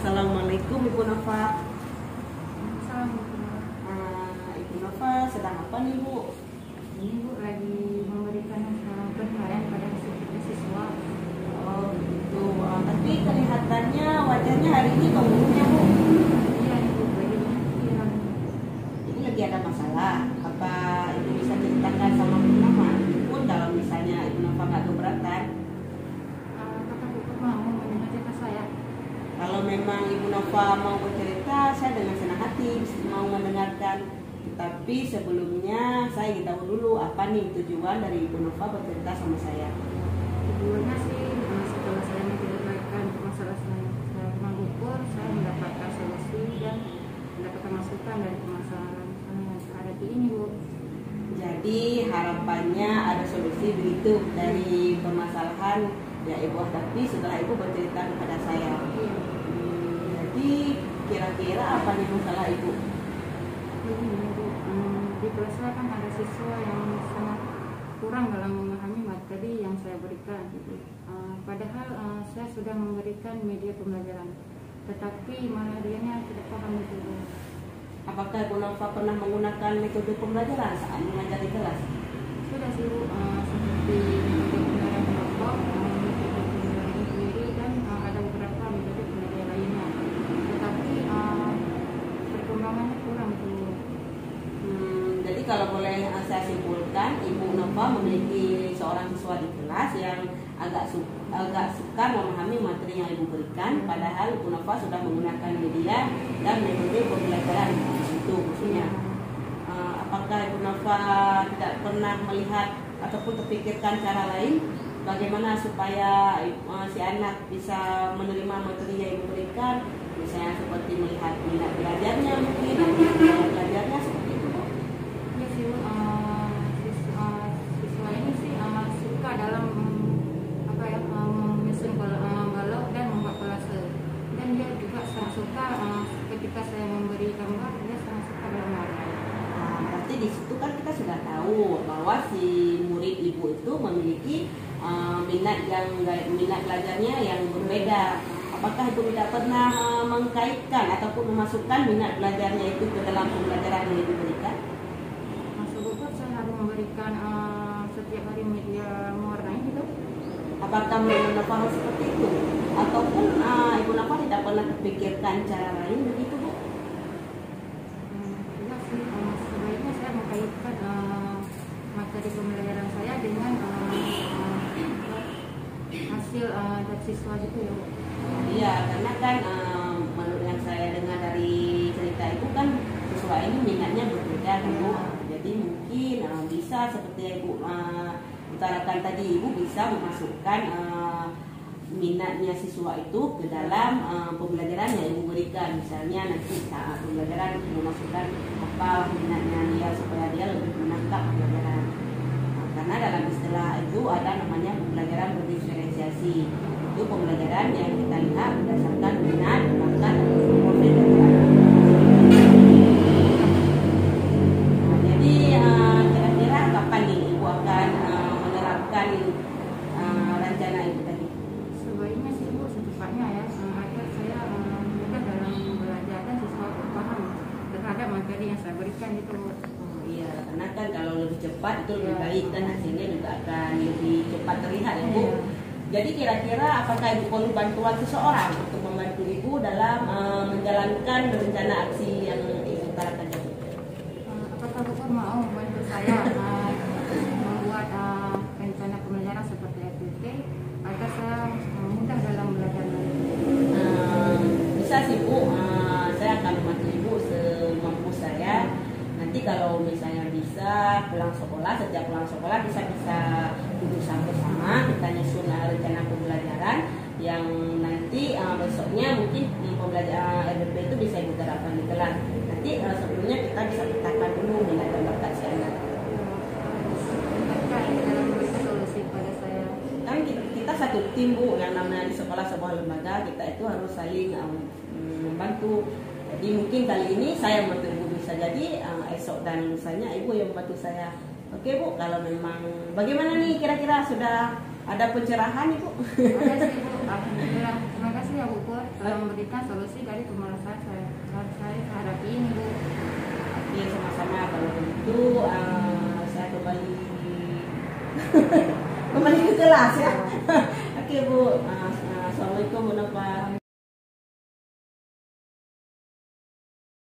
Assalamualaikum Ibu Nova. Assalamualaikum. Ibu Nova sedang apa nih Bu? Ini Bu lagi memberikan penilaian pada siswa. Oh gitu. Tapi kelihatannya wajahnya hari ini bangunnya Bu. Iya Ibu lagi pikiran. Ini lagi ada masalah. Apa Ibu bisa ceritakan sama Bu Nova? Pun kalau misalnya Ibu Nova nggak keberatan. Apakah Bu mau mendengar cerita saya? Kalau memang Ibu Nova mau bercerita, saya dengan senang hati mau mendengarkan. Tapi sebelumnya saya ingin tahu dulu apa nih tujuan dari Ibu Nova bercerita sama saya. Tujuannya sih setelah saya menceritakan masalah saya mengukur, saya mendapatkan solusi dan mendapatkan masukan dari permasalahan yang terhadapi ini Bu. Jadi harapannya ada solusi begitu dari permasalahan yang Ibu hadapi setelah Ibu bercerita kepada saya. Iya. Jadi kira-kira apa nih masalah Ibu? Begini Bu, di kelas saya kan ada siswa yang sangat kurang dalam memahami materi yang saya berikan. Padahal saya sudah memberikan media pembelajaran, tetapi malah dianya tidak paham itu Bu. Apakah Ibu Nova pernah menggunakan metode pembelajaran saat mengajar di kelas? Sudah sih Bu, seperti metode pembelajaran kelompok, metode pembelajaran sendiri, dan ada beberapa metode pembelajaran lainnya. Tetapi perkembangannya kurang Bu. Jadi kalau boleh saya simpulkan, Ibu Nova memiliki seorang siswa di kelas yang agak suka memahami materi yang Ibu berikan, padahal Ibu Nova sudah menggunakan media dan metode pembelajaran itu maksudnya. Apakah Ibu Nova tidak pernah melihat ataupun terpikirkan cara lain bagaimana supaya si anak bisa menerima materi yang Ibu berikan, misalnya seperti melihat minat belajarnya mungkin, belajarnya seperti itu. Ya sih Bu, siswa ini sih suka dalam menyusun balok dan membuat kolase, dan dia juga sangat suka ketika saya memberi gambar, dia sangat suka dalam warna. Berarti di situ kan kita sudah tahu bahwa si murid Ibu itu memiliki minat belajarnya yang berbeda. Apakah Ibu tidak pernah mengkaitkan ataupun memasukkan minat belajarnya itu ke dalam pembelajaran yang Ibu berikan? Sebetulnya saya harus memberikan setiap hari media mewarnai gitu. Apakah Ibu Nova harus seperti itu? Ataupun Ibu Nova tidak pernah terpikirkan cara lain begitu Bu? Tidak sih, sebaiknya saya mengkaitkan materi pembelajaran saya dengan hasil dari siswa gitu ya Bu. Iya, karena kan menurut yang saya dengar dari cerita Ibu kan siswa ini minatnya berbeda Bu. Jadi mungkin bisa seperti yang Ibu utarakan tadi, Ibu bisa memasukkan minatnya siswa itu ke dalam pembelajaran yang Ibu berikan. Misalnya nanti saat pembelajaran Ibu masukkan apa minatnya dia supaya dia lebih menangkap pembelajaran. Karena dalam istilah itu ada namanya pembelajaran berdiferensiasi. Itu pembelajaran yang kita lihat berdasarkan minat, bakat, dan profil dari anak. Jadi kira-kira kapan nih Ibu akan menerapkan rencana Ibu tadi? Sebaiknya sih Bu secepatnya ya, agar saya mudah dalam belajar dan siswa paham terhadap materi yang saya berikan itu. Iya, karena kan kalau lebih cepat itu lebih baik dan hasilnya juga akan lebih cepat terlihat ya Bu. Jadi kira-kira apakah Ibu perlu bantuan seseorang untuk membantu Ibu dalam menjalankan rencana aksi yang Ibu utarakan tadi? Apakah Bu mau membantu saya membuat rencana pembelajaran seperti FPT agar saya mudah dalam belajar? Bisa sih Bu, saya akan membantu Ibu semampu saya. Nanti kalau misalnya bisa setiap pulang sekolah bisa duduk bersama, kita nyusun rencana pembelajaran yang nanti besoknya mungkin pembelajaran RBP itu bisa Ibu terapkan di kelas. Nanti sebelumnya kita bisa petakan dulu minat dan bakat si anak. Solusi pada saya. Kan kita satu tim Bu, yang namanya di sekolah sebuah lembaga, kita itu harus saling membantu. Jadi mungkin kali ini saya membantu Ibu, bisa jadi esok dan lusanya Ibu yang membantu saya. Oke Bu, kalau memang bagaimana nih kira-kira sudah ada pencerahan Ibu? Terima kasih Bu. Alhamdulillah. Terima kasih ya Bu telah memberi memberikan solusi dari pemerasan saya hadapi ini, Bu. Oke, sama-sama. Kalau begitu saya kembali kembali ke kelas ya. Oke Bu, assalamualaikum warahmatullahi wabarakatuh.